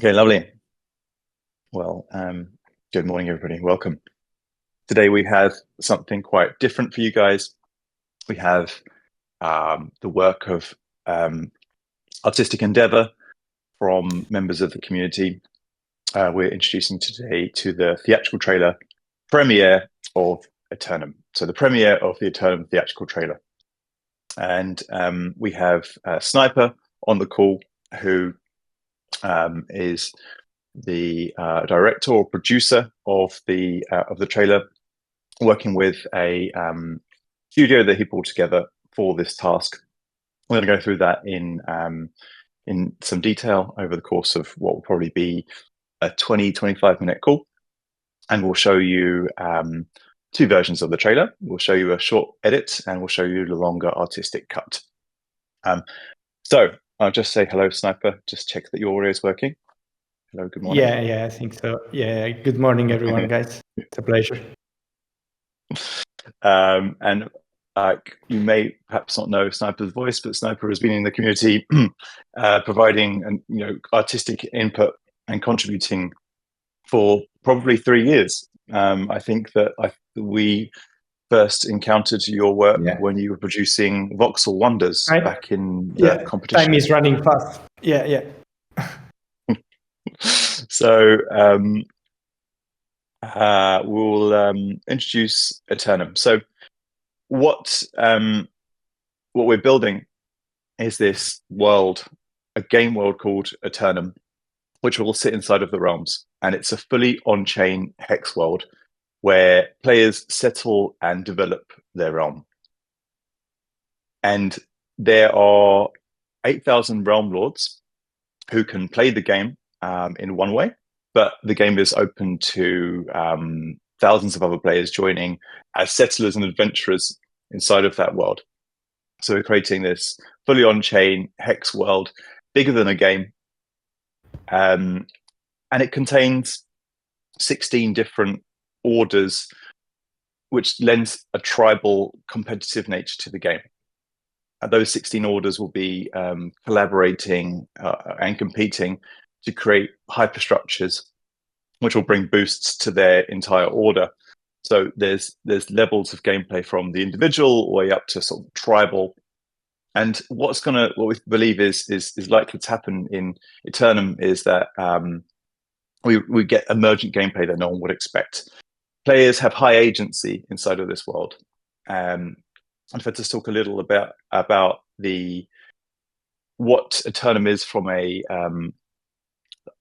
Okay, lovely. Well, good morning, everybody. Welcome. Today we have something quite different for you guys. We have the work of artistic endeavour from members of the community. We're introducing today to the theatrical trailer premiere of Eternum. So the premiere of the Eternum Theatrical trailer. And we have Sniper on the call, who is the director or producer of the trailer, working with a studio that he pulled together for this task. We're going to go through that in some detail over the course of what will probably be a 20-25 minute call, and we'll show you two versions of the trailer. We'll show you a short edit, and we'll show you the longer artistic cut. So I'll just say hello, Sniper. Just check that your audio is working. Hello, good morning. Yeah, I think so. Yeah, good morning, everyone, guys. It's a pleasure. And you may perhaps not know Sniper's voice, but Sniper has been in the community providing artistic input and contributing for probably 3 years. I think that we first encountered your work when you were producing Voxel Wonders back in the competition. Time is running fast. Yeah. So we'll introduce Eternum. So what we're building is this world, a game world called Eternum, which will sit inside of the Realms. And it's a fully on-chain hex world where players settle and develop their realm. And there are 8,000 realm lords who can play the game in one way, but the game is open to thousands of other players joining as settlers and adventurers inside of that world. So we're creating this fully on-chain hex world, bigger than a game. And it contains 16 different orders, which lends a tribal competitive nature to the game. And those 16 orders will be collaborating and competing to create hyperstructures, which will bring boosts to their entire order. So there's levels of gameplay from the individual all the way up to sort of tribal. And what we believe is likely to happen in Eternum is that we get emergent gameplay that no one would expect. Players have high agency inside of this world. And if I just talk a little about what Eternum is from a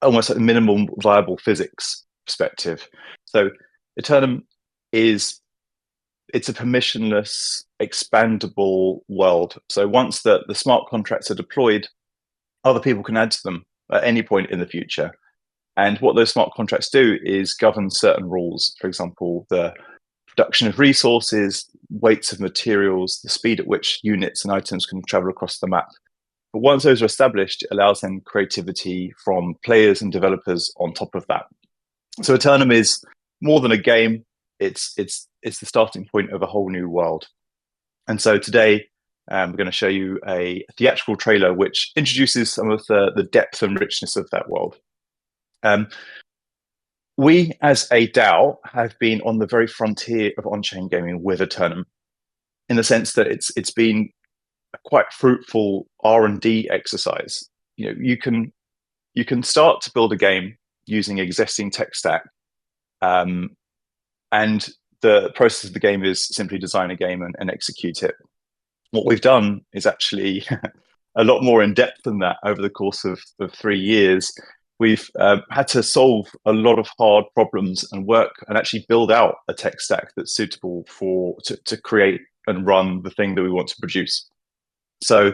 almost like a minimum viable physics perspective. So Eternum it's a permissionless, expandable world. So once the smart contracts are deployed, other people can add to them at any point in the future. And what those smart contracts do is govern certain rules. For example, the production of resources, weights of materials, the speed at which units and items can travel across the map. But once those are established, it allows then creativity from players and developers on top of that. So Eternum is more than a game. It's the starting point of a whole new world. And so today we're going to show you a theatrical trailer which introduces some of the depth and richness of that world. We, as a DAO, have been on the very frontier of on-chain gaming with Eternum, in the sense that it's been a quite fruitful R&D exercise. You can start to build a game using existing tech stack, and the process of the game is simply design a game and execute it. What we've done is actually a lot more in depth than that over the course of 3 years. We've had to solve a lot of hard problems and work and actually build out a tech stack that's suitable to create and run the thing that we want to produce. So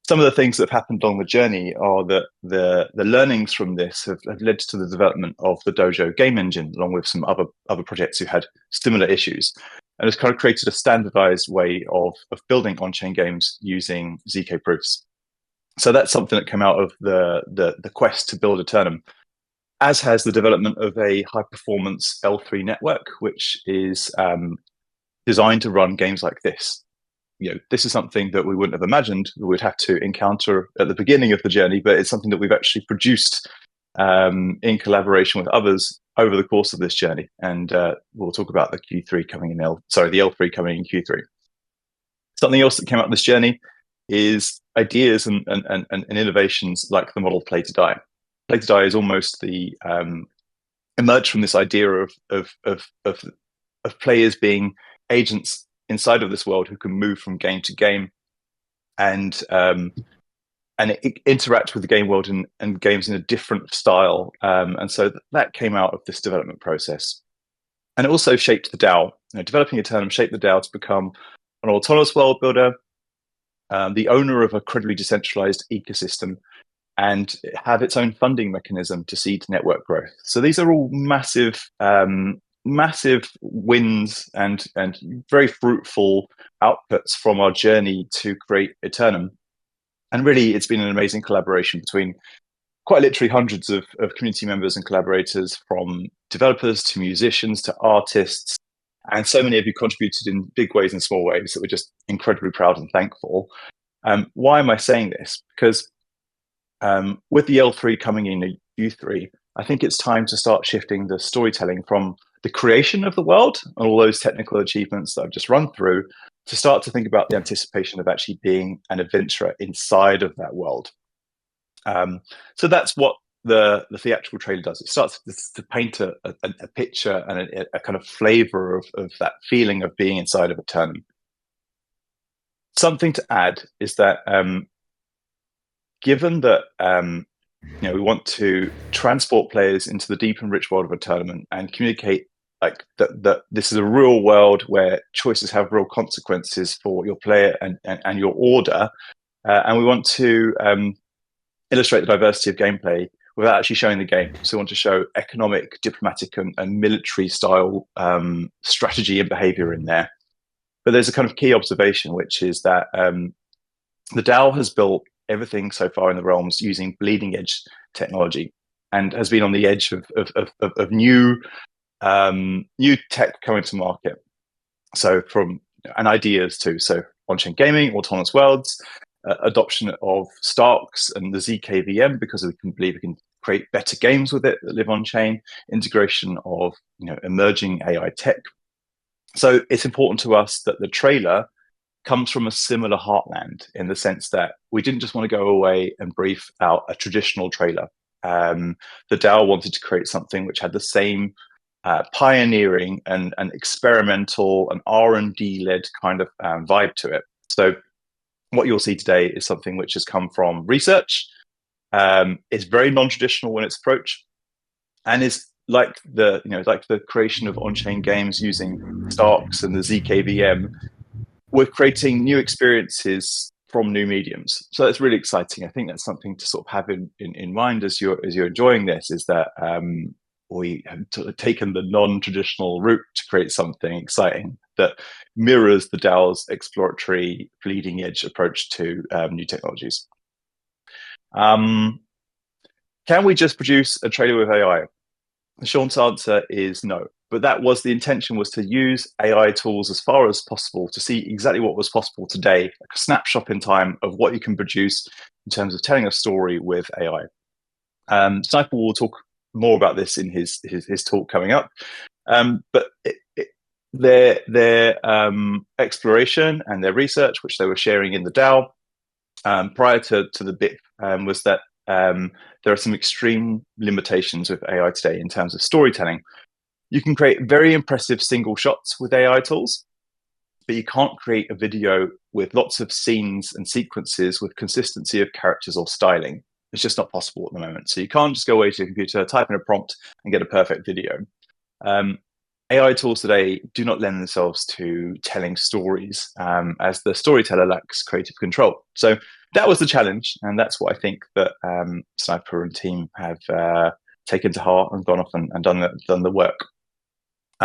some of the things that have happened along the journey are that the learnings from this have led to the development of the Dojo game engine, along with some other projects who had similar issues. And it's kind of created a standardized way of building on-chain games using ZK proofs. So that's something that came out of the quest to build Eternum, as has the development of a high-performance L3 network, which is designed to run games like this. This is something that we wouldn't have imagined we would have to encounter at the beginning of the journey, but it's something that we've actually produced in collaboration with others over the course of this journey. And we'll talk about the Q3 coming in the L3 coming in Q3. Something else that came out of this journey is ideas and innovations like the model Play to Die. Play to Die is almost the emerged from this idea of players being agents inside of this world who can move from game to game and interact with the game world and games in a different style. And so that came out of this development process. And it also shaped the DAO. Developing Eternum shaped the DAO to become an autonomous world builder, the owner of a credibly decentralized ecosystem, and have its own funding mechanism to seed network growth. So these are all massive wins and very fruitful outputs from our journey to create Eternum. And really, it's been an amazing collaboration between quite literally hundreds of community members and collaborators, from developers to musicians to artists. And so many of you contributed in big ways and small ways that we're just incredibly proud and thankful. Why am I saying this? Because with the L3 coming in Q3, I think it's time to start shifting the storytelling from the creation of the world and all those technical achievements that I've just run through, to start to think about the anticipation of actually being an adventurer inside of that world. So that's what the theatrical trailer does. It starts to paint a picture and a kind of flavor of that feeling of being inside of Eternum. Something to add is that given that we want to transport players into the deep and rich world of Eternum and communicate like that this is a real world where choices have real consequences for your player and your order, and we want to illustrate the diversity of gameplay without actually showing the game. So we want to show economic, diplomatic, and military style strategy and behavior in there. But there's a kind of key observation, which is that the DAO has built everything so far in the realms using bleeding edge technology, and has been on the edge of new tech coming to market. So from ideas to on-chain gaming, autonomous worlds, adoption of Starks and the ZKVM because we can believe we can create better games with it that live on chain, integration of emerging AI tech. So it's important to us that the trailer comes from a similar heartland, in the sense that we didn't just want to go away and brief out a traditional trailer. The DAO wanted to create something which had the same pioneering and experimental and R&D led kind of vibe to it. So what you'll see today is something which has come from research. It's very non-traditional in its approach, and is like the creation of on-chain games using Starks and the ZKVM. We're creating new experiences from new mediums. So that's really exciting. I think that's something to sort of have in mind as you're enjoying this, is that we have taken the non-traditional route to create something exciting that mirrors the DAO's exploratory bleeding edge approach to new technologies. Can we just produce a trailer with AI? Sean's answer is no. But that was the intention, was to use AI tools as far as possible to see exactly what was possible today, like a snapshot in time of what you can produce in terms of telling a story with AI. Sniper will talk more about this in his talk coming up. But their exploration and their research, which they were sharing in the DAO prior to the bit, was that there are some extreme limitations with AI today in terms of storytelling. You can create very impressive single shots with AI tools, but you can't create a video with lots of scenes and sequences with consistency of characters or styling. It's just not possible at the moment. So you can't just go away to your computer, type in a prompt, and get a perfect video. AI tools today do not lend themselves to telling stories, as the storyteller lacks creative control. So that was the challenge, and that's what I think that Sniper and team have taken to heart and gone off and done the work.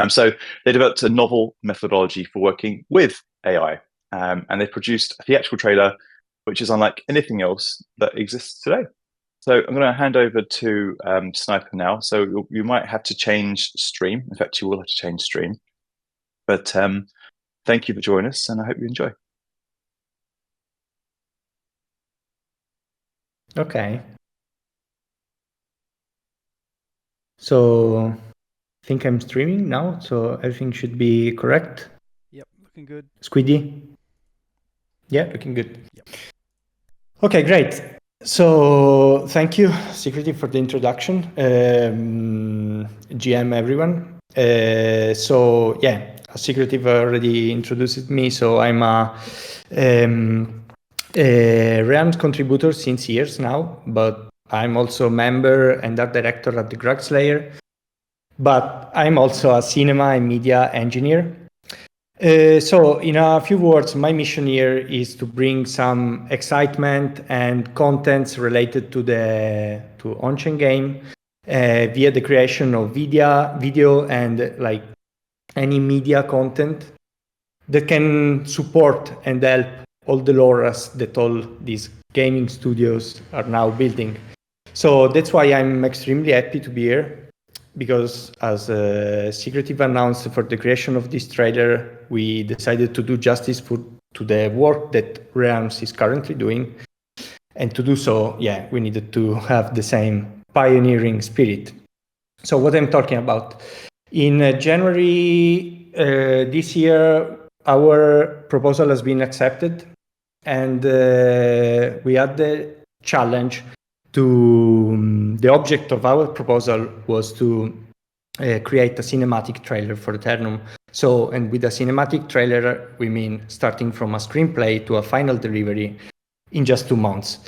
So they developed a novel methodology for working with AI, and they produced a theatrical trailer which is unlike anything else that exists today. So I'm going to hand over to Sniper now. So you might have to change stream. In fact, you will have to change stream. But thank you for joining us, and I hope you enjoy. Okay. So I think I'm streaming now, so everything should be correct. Yep, looking good. Squiddy? Yeah, looking good. Yep. Okay, great. So thank you, Secretive, for the introduction. GM, everyone. So yeah, Secretive already introduced me. So I'm a Realms contributor since years now, but I'm also a member and art director at the Grug Slayer. But I'm also a cinema and media engineer. So in a few words, my mission here is to bring some excitement and contents related to on-chain game via the creation of video and like any media content that can support and help all the loras that all these gaming studios are now building. So that's why I'm extremely happy to be here, because as Secretive announced for the creation of this trailer, we decided to do justice to the work that Realms is currently doing. And to do so, yeah, we needed to have the same pioneering spirit. So what I'm talking about, in January this year, our proposal has been accepted, and we had the challenge the object of our proposal was to create a cinematic trailer for Eternum. So, and with a cinematic trailer, we mean starting from a screenplay to a final delivery in just 2 months.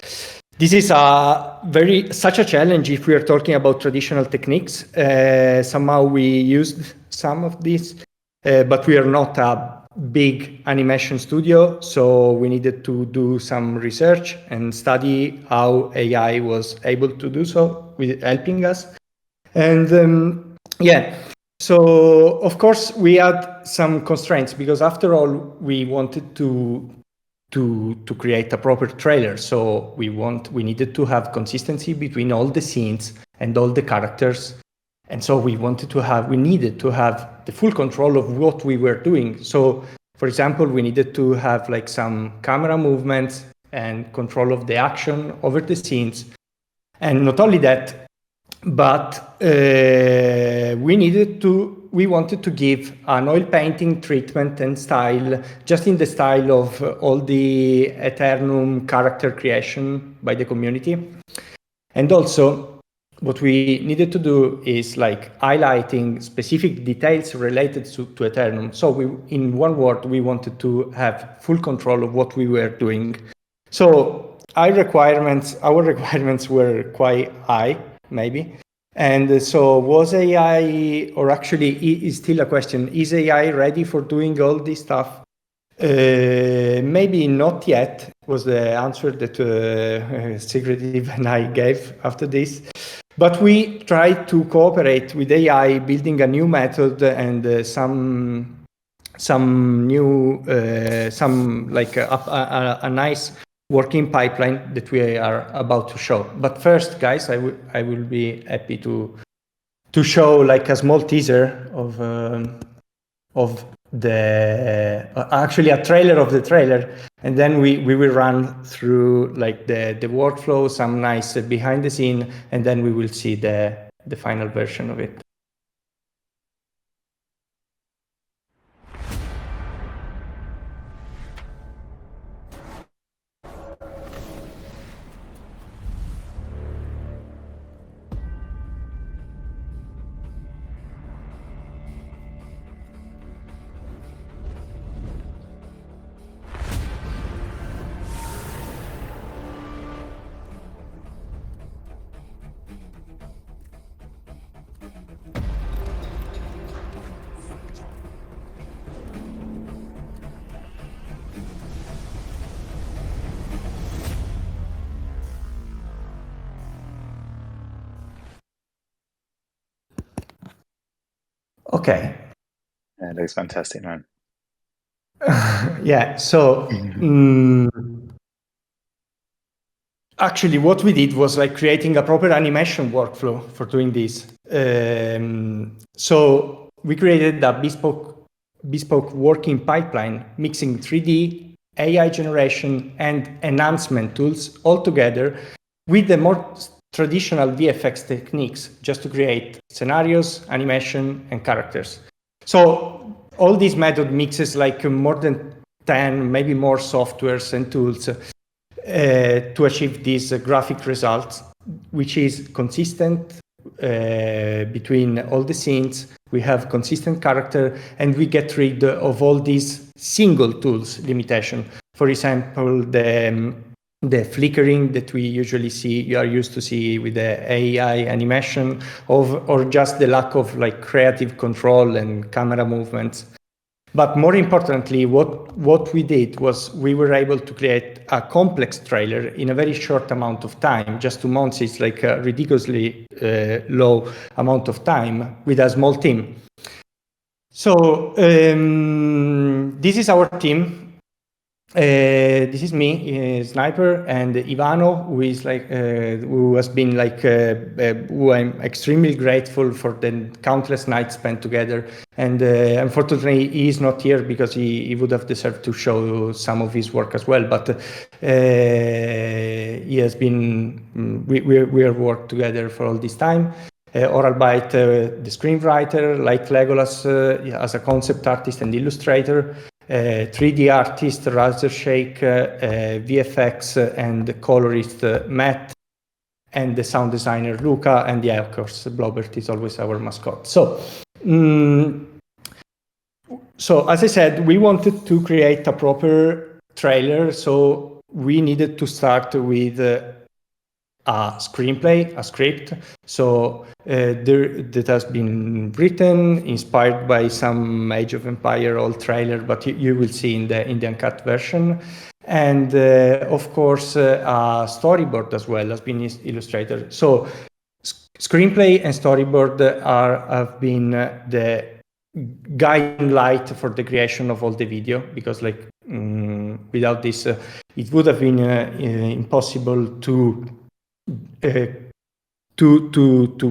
This is such a challenge if we are talking about traditional techniques. Somehow we used some of these, but we are not a big animation studio, so we needed to do some research and study how AI was able to do so, with helping us. And yeah, so of course we had some constraints, because after all we wanted to create a proper trailer. So we needed to have consistency between all the scenes and all the characters. And so we needed to have the full control of what we were doing. So, for example, we needed to have like some camera movements and control of the action over the scenes. And not only that, but we wanted to give an oil painting treatment and style, just in the style of all the Eternum character creation by the community. And also, what we needed to do is like highlighting specific details related to Eternum. So in one word, we wanted to have full control of what we were doing. So our requirements were quite high, maybe. And so was AI, or actually is still a question, is AI ready for doing all this stuff? Maybe not yet, was the answer that Secretive and I gave after this. But we tried to cooperate with AI, building a new method and some new, like a nice working pipeline that we are about to show. But first, guys, I will be happy to show like a small teaser of the actually a trailer of the trailer, and then we will run through like the workflow, some nice behind the scene, and then we will see the final version of it. Okay. Yeah, it looks fantastic, man. Yeah, so actually what we did was like creating a proper animation workflow for doing this. So we created a bespoke working pipeline, mixing 3D, AI generation, and enhancement tools all together with the more traditional VFX techniques just to create scenarios, animation, and characters. So all these method mixes like more than 10, maybe more softwares and tools to achieve these graphic results, which is consistent between all the scenes. We have consistent character, and we get rid of all these single tools limitation. For example, the flickering that we usually see, you are used to see with the AI animation, or just the lack of like creative control and camera movements. But more importantly, what we did was we were able to create a complex trailer in a very short amount of time. Just 2 months is like a ridiculously low amount of time with a small team. So this is our team. This is me, Sniper, and Ivano, who is like who has been like who I'm extremely grateful for the countless nights spent together. And unfortunately, he is not here because he would have deserved to show some of his work as well. But he has been we have worked together for all this time. Oralbyte, the screenwriter, like Legolas as a concept artist and illustrator. 3D artist Razorshake, VFX and colorist Matt, and the sound designer Luca, and yeah, of course, Blobert is always our mascot. So as I said, we wanted to create a proper trailer, so we needed to start with a screenplay, a script. So that has been written, inspired by some Age of Empire old trailer, but you will see in the uncut version. And of course, a storyboard as well has been illustrated. So screenplay and storyboard have been the guiding light for the creation of all the video, because like without this, it would have been impossible to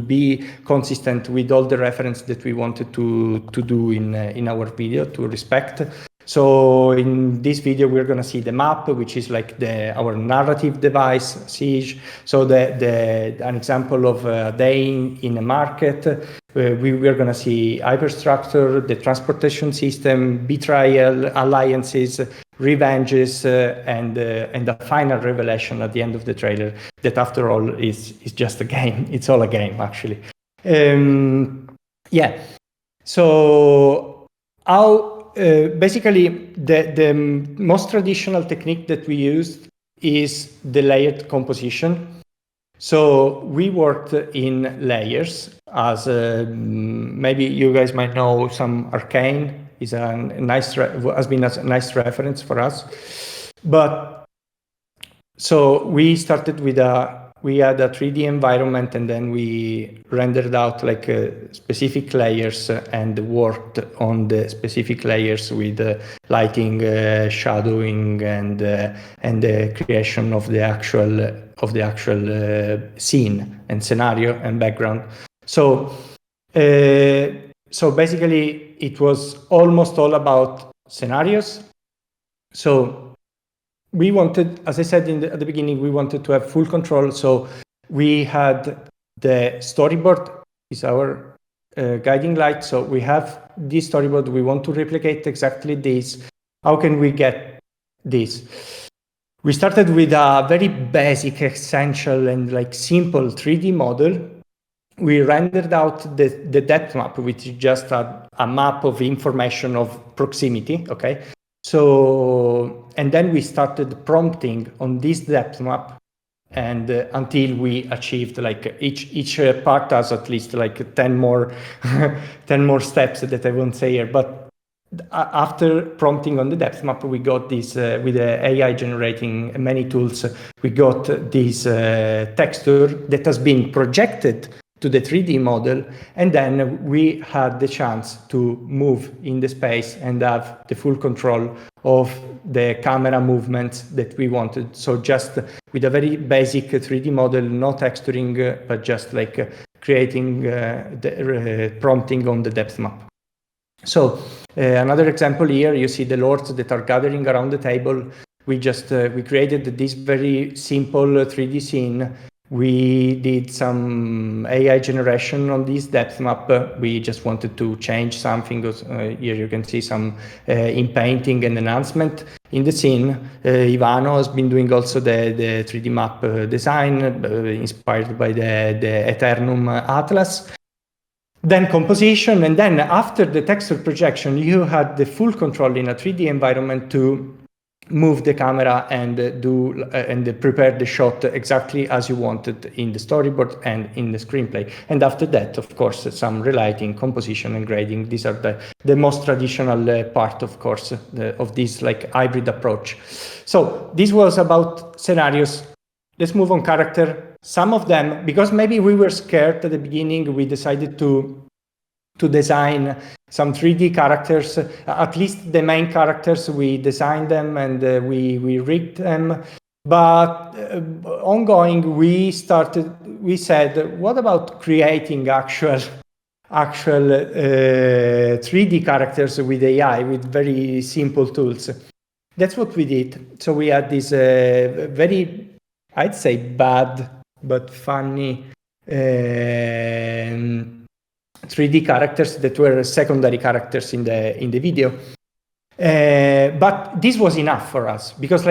be consistent with all the reference that we wanted to do in our video, to respect. So in this video, we're going to see the map, which is like our narrative device, Siege. So an example of a day in a market. We're going to see hyperstructure, the transportation system, betrayal, alliances, revenges, and the final revelation at the end of the trailer that after all is just a game. It's all a game, actually. Yeah. So basically the most traditional technique that we used is the layered composition. So we worked in layers, as maybe you guys might know, some Arcane is has been a nice reference for us. But so we started with we had a 3D environment, and then we rendered out like specific layers and worked on the specific layers with lighting, shadowing, and the creation of the actual scene and scenario and background. So basically, it was almost all about scenarios. So we wanted, as I said at the beginning, we wanted to have full control. So we had the storyboard is our guiding light. So we have this storyboard. We want to replicate exactly this. How can we get this? We started with a very basic, essential, and like simple 3D model. We rendered out the depth map, which is just a map of information of proximity. Okay. So, and then we started prompting on this depth map, and until we achieved like each part has at least like 10 more 10 more steps that I won't say here. But after prompting on the depth map, we got this with the AI generating many tools. We got this texture that has been projected to the 3D model, and then we had the chance to move in the space and have the full control of the camera movements that we wanted. So just with a very basic 3D model, no texturing, but just like creating prompting on the depth map. So another example here, you see the lords that are gathering around the table. We created this very simple 3D scene We did some AI generation on this depth map. We just wanted to change something. Here you can see some in painting and enhancement in the scene. Ivano has been doing also the 3D map design, inspired by the Eternum Atlas. Then composition, and then after the texture projection, you had the full control in a 3D environment to move the camera and prepare the shot exactly as you wanted in the storyboard and in the screenplay. And after that, of course, some relighting, composition, and grading. These are the most traditional part, of course, of this like hybrid approach. So this was about scenarios. Let's move on character. Some of them, because maybe we were scared at the beginning, we decided to design some 3D characters, at least the main characters. We designed them and we rigged them. But ongoing, we said, what about creating actual 3D characters with AI, with very simple tools? That's what we did. So we had this very, I'd say, bad but funny 3D characters that were secondary characters in the video. But this was enough for us, because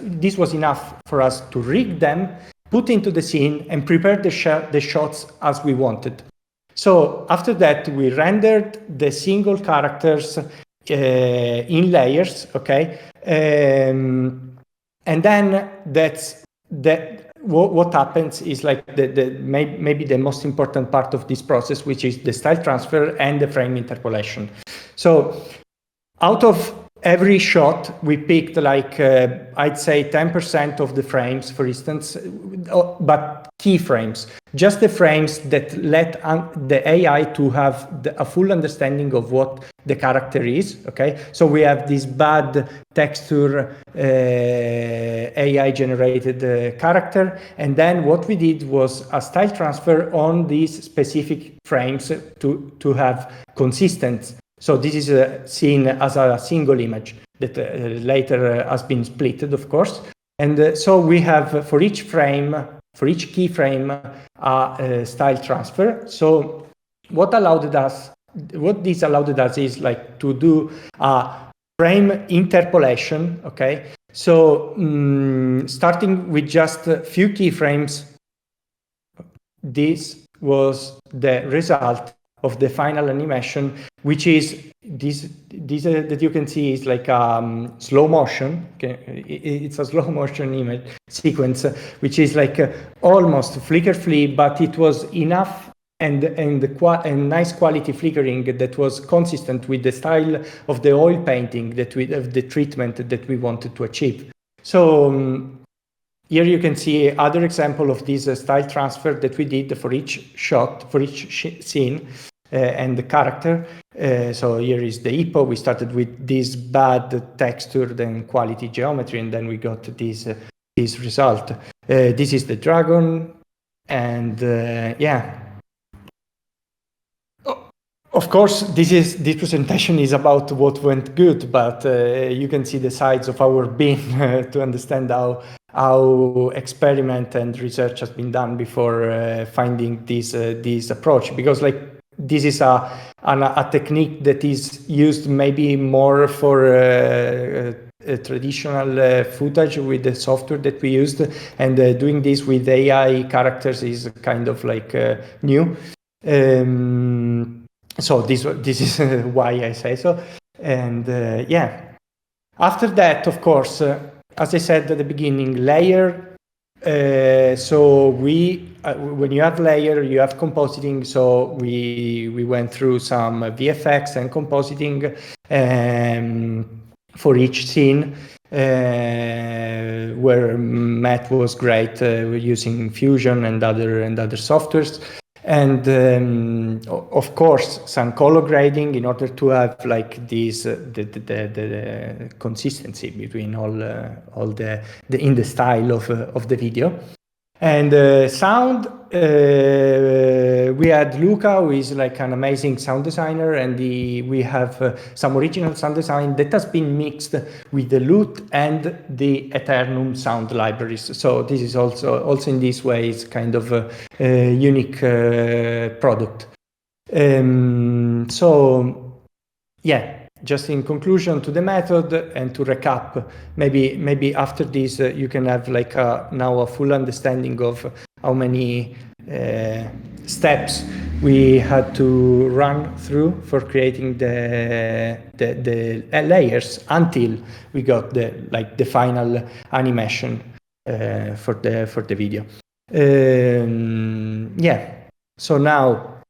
this was enough for us to rig them, put into the scene, and prepare the shots as we wanted. So after that, we rendered the single characters in layers, okay? And then what happens is like maybe the most important part of this process, which is the style transfer and the frame interpolation. So out of every shot, we picked like, I'd say 10% of the frames, for instance, but key frames, just the frames that let the AI to have a full understanding of what the character is, okay? So we have this bad texture AI generated character, and then what we did was a style transfer on these specific frames to have consistent. So this is seen as a single image that later has been splitted, of course. And so we have for each frame, for each keyframe, a style transfer. So what this allowed us is like to do a frame interpolation, okay? So starting with just a few keyframes, this was the result of the final animation, which is this that you can see is like slow motion. Okay? It's a slow motion image sequence, which is like almost flicker free, but it was enough and nice quality flickering that was consistent with the style of the oil painting of the treatment that we wanted to achieve. So here you can see other example of this style transfer that we did for each shot, for each scene and the character. So here is the hippo. We started with this bad texture, then quality geometry, and then we got this result. This is the dragon, and yeah. Of course, this presentation is about what went good, but you can see the sides of our bin to understand how experiment and research has been done before finding this approach. Because like this is a technique that is used maybe more for traditional footage with the software that we used, and doing this with AI characters is kind of like new. So this is why I say so. And yeah, after that, of course, as I said at the beginning, layer. So when you have layer, you have compositing. So we went through some VFX and compositing for each scene, where Matt was great using Fusion and other softwares. And of course, some color grading in order to have like this the consistency between all the in the style of the video. And sound, we had Luca, who is like an amazing sound designer, and we have some original sound design that has been mixed with the lute and the Eternum sound libraries. So this is also in this way it's kind of a unique product. So yeah, just in conclusion to the method and to recap, maybe after this you can have like now a full understanding of how many steps we had to run through for creating the layers until we got the final animation for the video. Yeah. So now,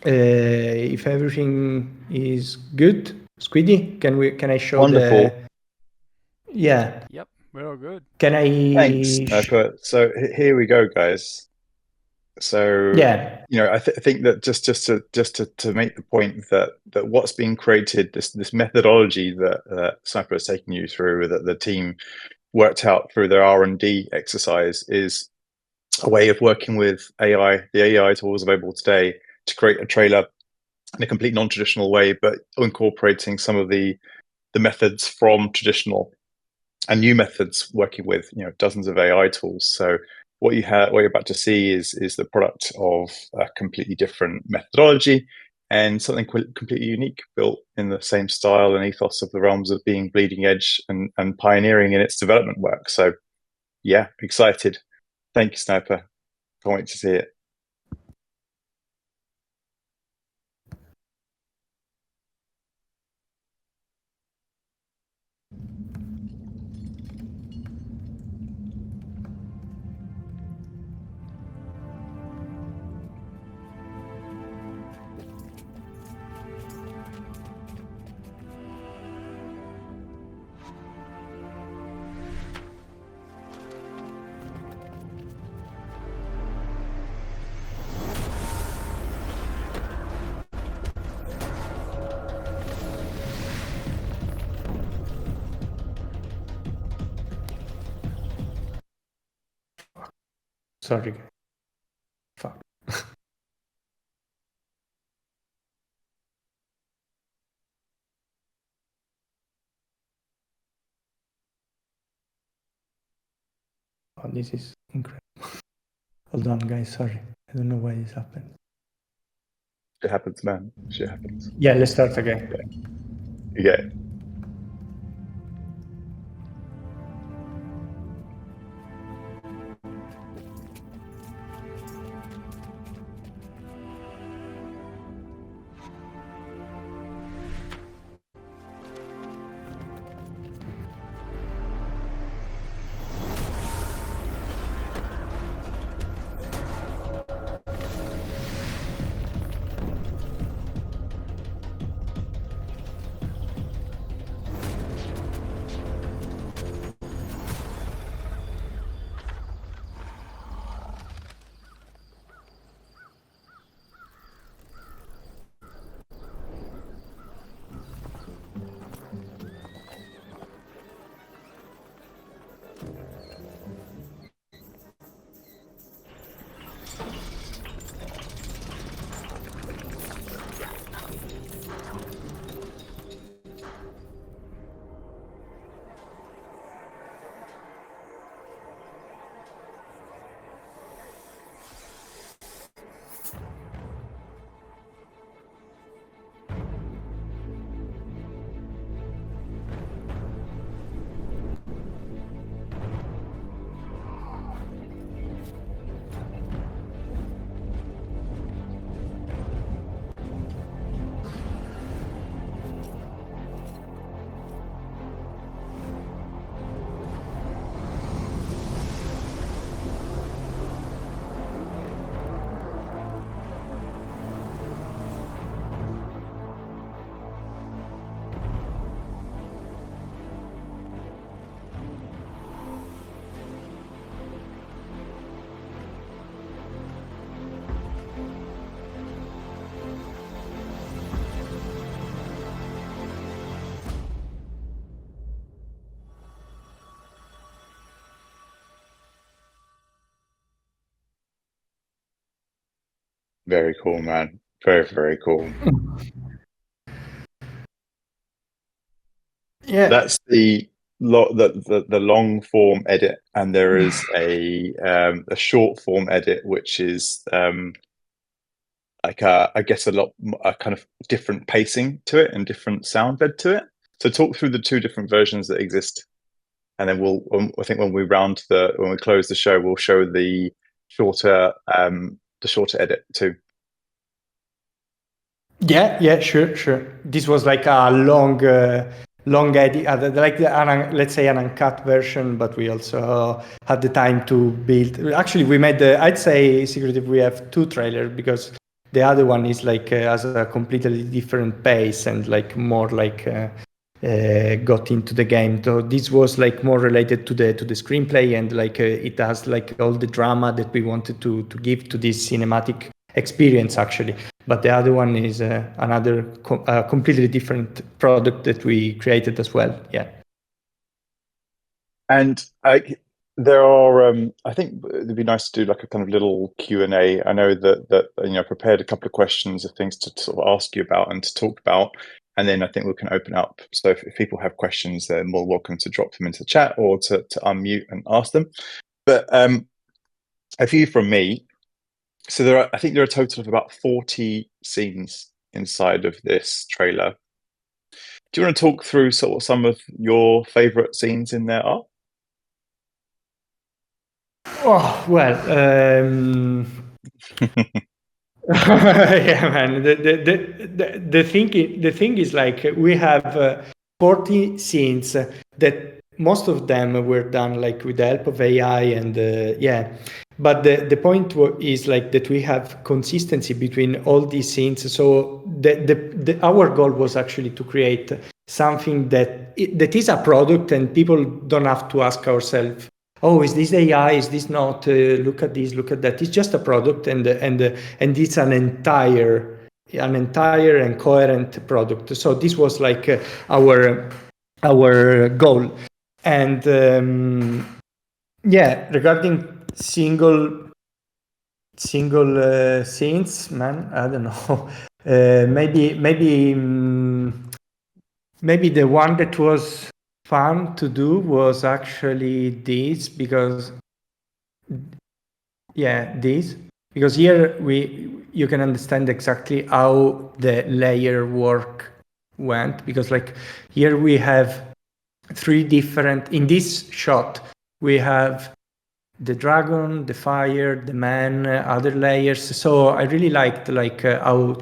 if everything is good, Squiddy, can I show Wonderful. Yeah. Yep, we're all good. Can I? Thanks, Sniper. So here we go, guys. So Yeah. I think that just to make the point that what's being created, this methodology that Sniper is taking you through, that the team worked out through their R&D exercise, is a way of working with AI, the AI tools available today, to create a trailer in a complete non-traditional way, but incorporating some of the methods from traditional and new methods, working with dozens of AI tools. So what you're about to see is the product of a completely different methodology and something completely unique, built in the same style and ethos of the realms of being bleeding edge and pioneering in its development work. So yeah, excited. Thank you, Sniper. Can't wait to see it. Sorry. Fuck. Oh, this is incredible. Hold on, guys. Sorry. I don't know why this happened. Shit happens, man. Shit happens. Yeah, let's start again. You get it. Very cool, man. Very, very cool. Yeah. That's the long form edit, and there is a short form edit, which is like I guess a kind of different pacing to it and different sound bed to it. So talk through the two different versions that exist, and then I think when we close the show, we'll show the shorter edit too. Yeah, sure. This was like a long edit, like let's say an uncut version, but we also had the time to build. Actually, we made I'd say Secretive. We have two trailers because the other one is like has a completely different pace and like more like got into the game. So this was like more related to the screenplay, and like it has like all the drama that we wanted to give to this cinematic experience actually. But the other one is another completely different product that we created as well. Yeah. And there are, I think it'd be nice to do like a kind of little Q&A. I know that I prepared a couple of questions of things to sort of ask you about and to talk about, and then I think we can open up. So if people have questions, they're more welcome to drop them into the chat or to unmute and ask them. But a few from me. So I think there are a total of about 40 scenes inside of this trailer. Do you want to talk through sort of some of your favorite scenes in there are? Oh well. Yeah, man. The thing is like we have 40 scenes that most of them were done like with the help of AI and yeah. But the point is like that we have consistency between all these scenes. So our goal was actually to create something that is a product, and people don't have to ask ourselves, oh, is this AI? Is this not? Look at this, look at that. It's just a product, and it's an entire and coherent product. So this was like our goal, and yeah, regarding single scenes, man, I don't know. Maybe the one that was fun to do was actually this, because here you can understand exactly how the layer work went, because like here we have three different, in this shot we have the dragon, the fire, the man, other layers. So I really liked like how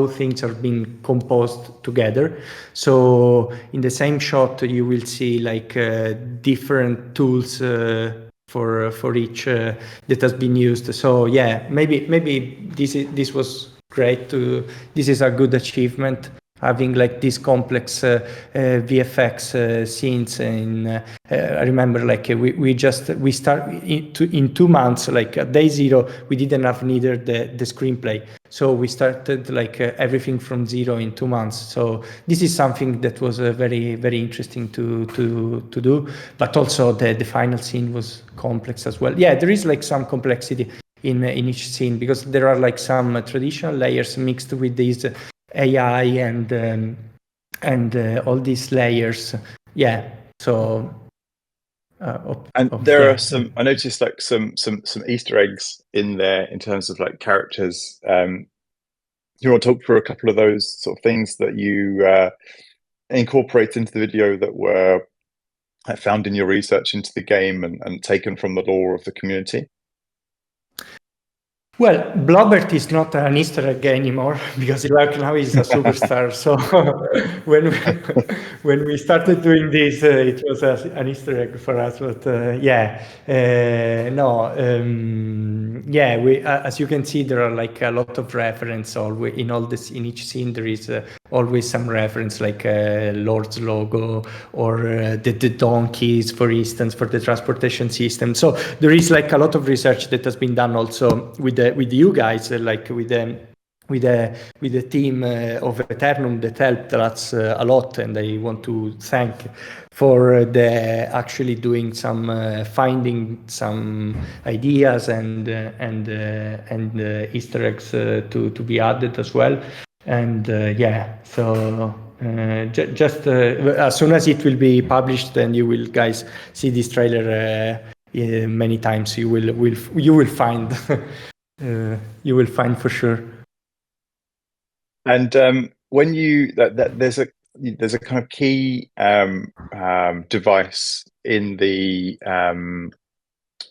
things are being composed together. So in the same shot you will see like different tools for each that has been used. So yeah, maybe this was great. This is a good achievement, having like these complex VFX scenes. I remember like we start in 2 months, like at day zero we didn't have neither the screenplay, so we started like everything from zero in 2 months. So this is something that was very very interesting to do, but also the final scene was complex as well. Yeah, there is like some complexity in each scene, because there are like some traditional layers mixed with these AI and all these layers. Yeah. So and there are some, I noticed like some Easter eggs in there in terms of like characters. You want to talk through a couple of those sort of things that you incorporate into the video that were found in your research into the game and taken from the lore of the community? Well, Blobbert is not an Easter egg anymore, because like now he's a superstar. So when we started doing this, it was an Easter egg for us. But yeah, we as you can see, there are like a lot of reference always in all this. In each scene, there is always some reference, like Lord's logo or the donkeys, for instance, for the transportation system. So there is like a lot of research that has been done also with you guys, like with with the team of Eternum that helped us a lot, and I want to thank for the actually doing some finding some ideas and Easter eggs to be added as well. And yeah, so just as soon as it will be published, then you will guys see this trailer many times. You will find you will find for sure. And when you there's a kind of key device in the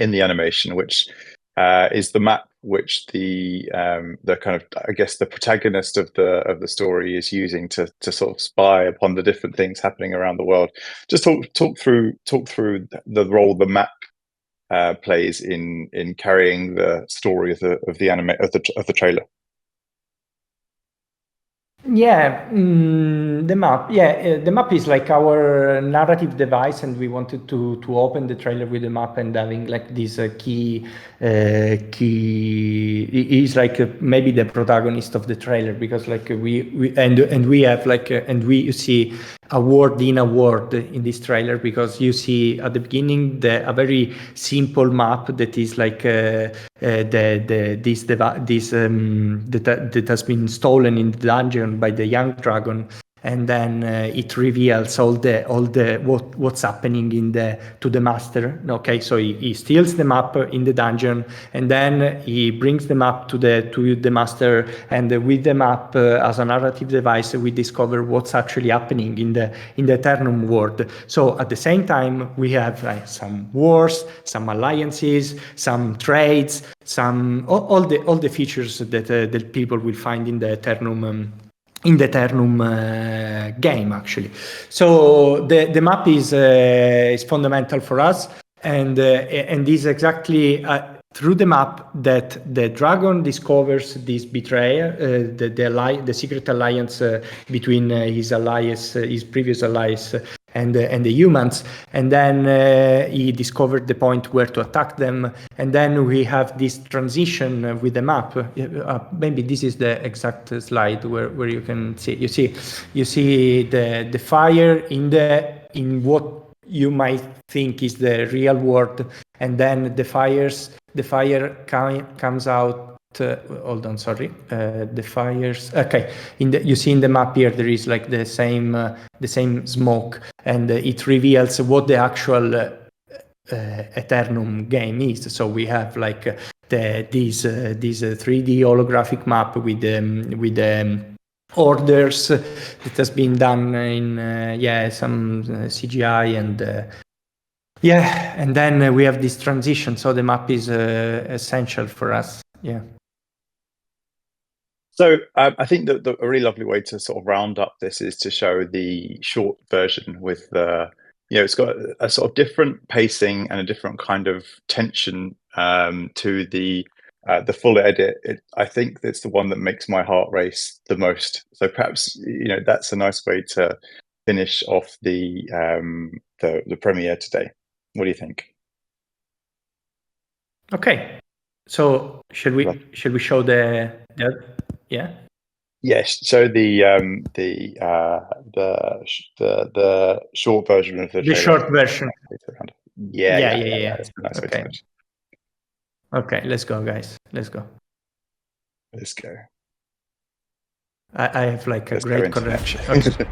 animation, which is the map, which the kind of, I guess, the protagonist of the story is using to sort of spy upon the different things happening around the world. Just talk through the role the map plays in carrying the story of the trailer. Yeah, the map. Yeah, the map is like our narrative device, and we wanted to open the trailer with the map and having like this key. Is like maybe the protagonist of the trailer, because like we have like and we see a word in a word in this trailer, because you see at the beginning a very simple map that is like that has been stolen in the dungeon by the young dragon, and then it reveals all the what's happening to the master. Okay, so he steals the map in the dungeon, and then he brings the map to the master, and with the map as a narrative device, we discover what's actually happening in the Eternum world. So at the same time, we have like some wars, some alliances, some trades, some all the features that people will find in the Eternum. In the Eternum game, actually. So the map is fundamental for us, and is exactly through the map that the dragon discovers this betrayal, the secret alliance between his previous allies, and the humans, and then he discovered the point where to attack them, and then we have this transition with the map. Maybe this is the exact slide where you can see you see the fire in what you might think is the real world, and then the fire comes out. Hold on, sorry. The fires. Okay, you see in the map here there is like the same smoke, and it reveals what the actual Eternum game is. So we have like this 3D holographic map with orders that has been done in some CGI, and and then we have this transition. So the map is essential for us. Yeah. So I think that a really lovely way to sort of round up this is to show the short version with it's got a sort of different pacing and a different kind of tension to the full edit. I think that's the one that makes my heart race the most. So perhaps that's a nice way to finish off the premiere today. What do you think? Okay. So should we show the yeah? Yes. So the short version of the trailer. Short version. Yeah. That's a nice way to finish. Okay, let's go, guys. Let's go. Let's go. I have like a great connection. Okay.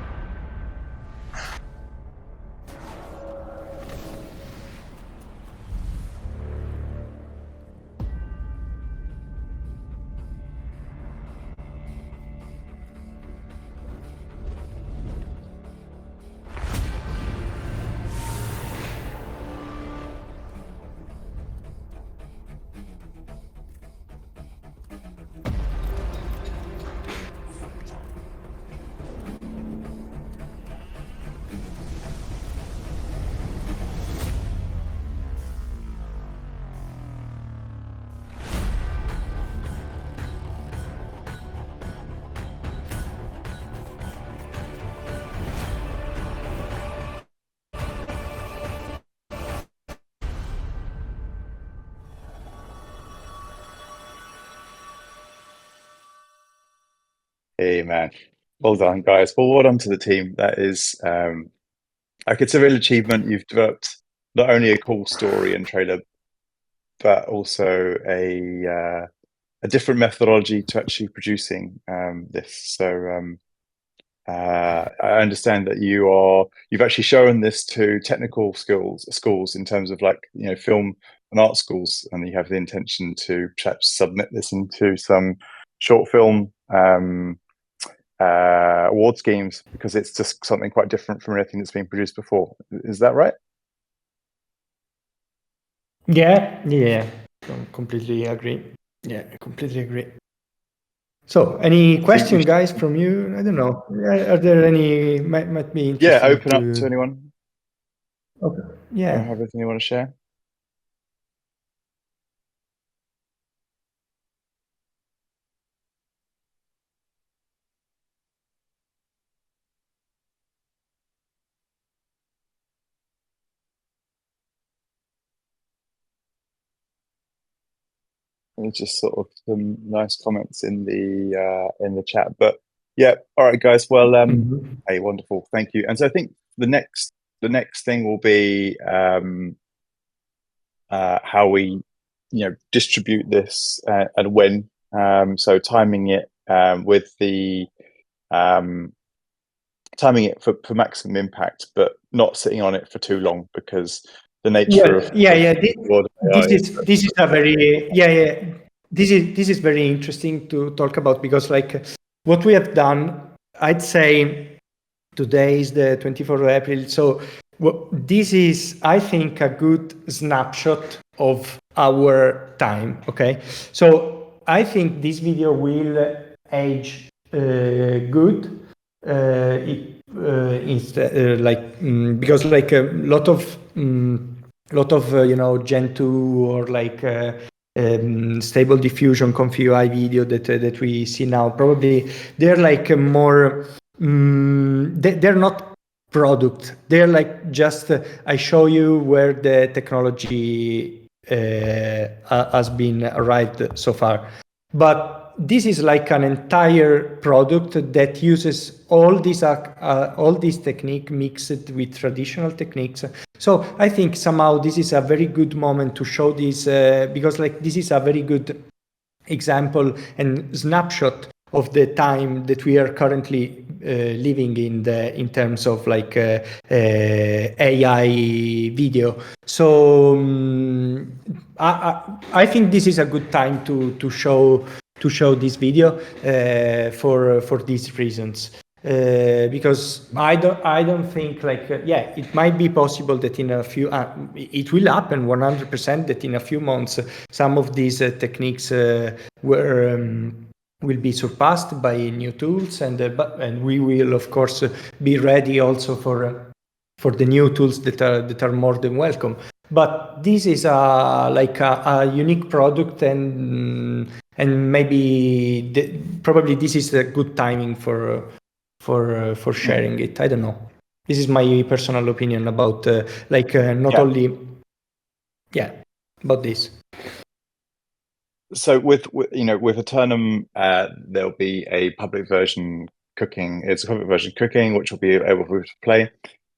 Hey man, well done, guys. Well done to the team. That is, like, it's a real achievement. You've developed not only a cool story and trailer, but also a different methodology to actually producing this. So I understand that you've actually shown this to technical schools in terms of, like, film and art schools, and you have the intention to perhaps submit this into some short film award schemes, because it's just something quite different from anything that's been produced before. Is that right? Yeah, completely agree. Yeah, I completely agree. So, any I think we question, guys, from you? I don't know. Are there any might be yeah, interesting open up to to? anyone. Okay. Do you Yeah. have anything you want to share? It's just sort of some nice comments in the chat. But yeah, all right, guys. Well, Mhm. hey, wonderful, thank you. And so I think the next thing will be how we distribute this and when. So um, timing it for maximum impact, but not sitting on it for too long, because the nature Yeah. of the world of AI is that. This is a very yeah. This is very interesting to talk about, because like what we have done, I'd say today is the 24th of April. So this is, I think, a good snapshot of our time. Okay, so I think this video will age good. Because like a lot of Gen 2 or like stable diffusion conf UI video that we see now, probably they're like more they're not product, they're like just I show you where the technology has been arrived so far. But this is like an entire product that uses all these technique mixed with traditional techniques. So I think somehow this is a very good moment to show this, because like this is a very good example and snapshot of the time that we are currently living in terms of like AI video. So I think this is a good time to show this video for these reasons. Because I don't think like yeah, it might be possible that in a few it will happen 100% that in a few months some of these techniques will be surpassed by new tools, and we will of course be ready also for the new tools that are more than welcome. But this is a unique product, and maybe probably this is a good timing for sharing it. I don't know. This is my personal opinion about not Yeah. only yeah about this. So with Eternum, there'll be a public version cooking. It's a public version cooking, which will be able to play,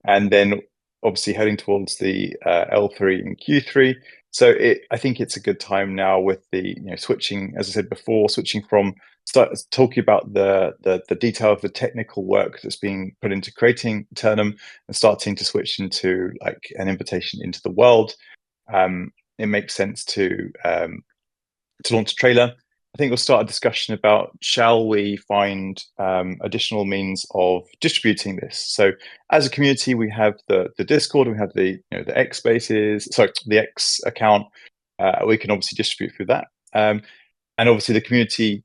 and then obviously heading towards the L3 and Q3. So I think it's a good time now with the switching, as I said before, switching from start talking about the detail of the technical work that's being put into creating Eternum, and starting to switch into like an invitation into the world. It makes sense to launch a trailer. I think we'll start a discussion about, shall we find additional means of distributing this? So as a community, we have the Discord, we have the X Spaces, sorry, the X account. We can obviously distribute through that. And obviously the community,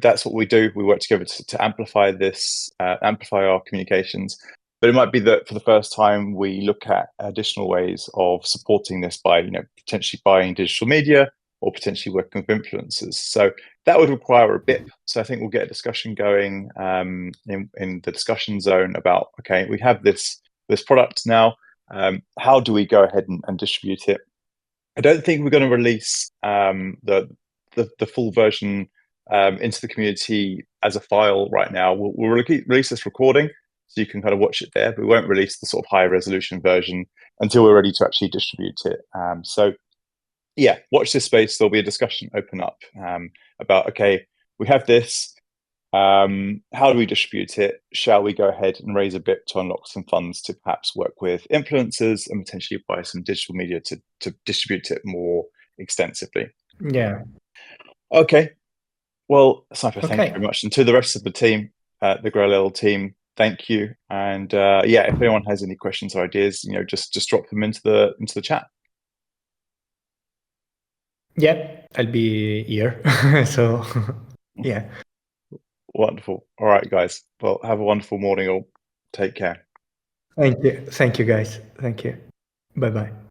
that's what we do. We work together to amplify this, amplify our communications. But it might be that for the first time, we look at additional ways of supporting this by, potentially buying digital media, or potentially working with influencers. So that would require a BIP. So I think we'll get a discussion going in the discussion zone about, okay, we have this product now. How do we go ahead and distribute it? I don't think we're going to release the full version into the community as a file right now. We'll release this recording so you can kind of watch it there, but we won't release the sort of high resolution version until we're ready to actually distribute it. So yeah, watch this space. There'll be a discussion open up about, okay, we have this. How do we distribute it? Shall we go ahead and raise a bit to unlock some funds to perhaps work with influencers and potentially buy some digital media to distribute it more extensively? Yeah. Okay. Well, Sniper, thank you Okay. very much. And to the rest of the team, the Grow Level team, thank you. And yeah, if anyone has any questions or ideas, just drop them into the chat. Yeah, I'll be here. So yeah. Wonderful. All right, guys. Well, have a wonderful morning all. Take care. Thank you. Thank you, guys. Thank you. Bye bye.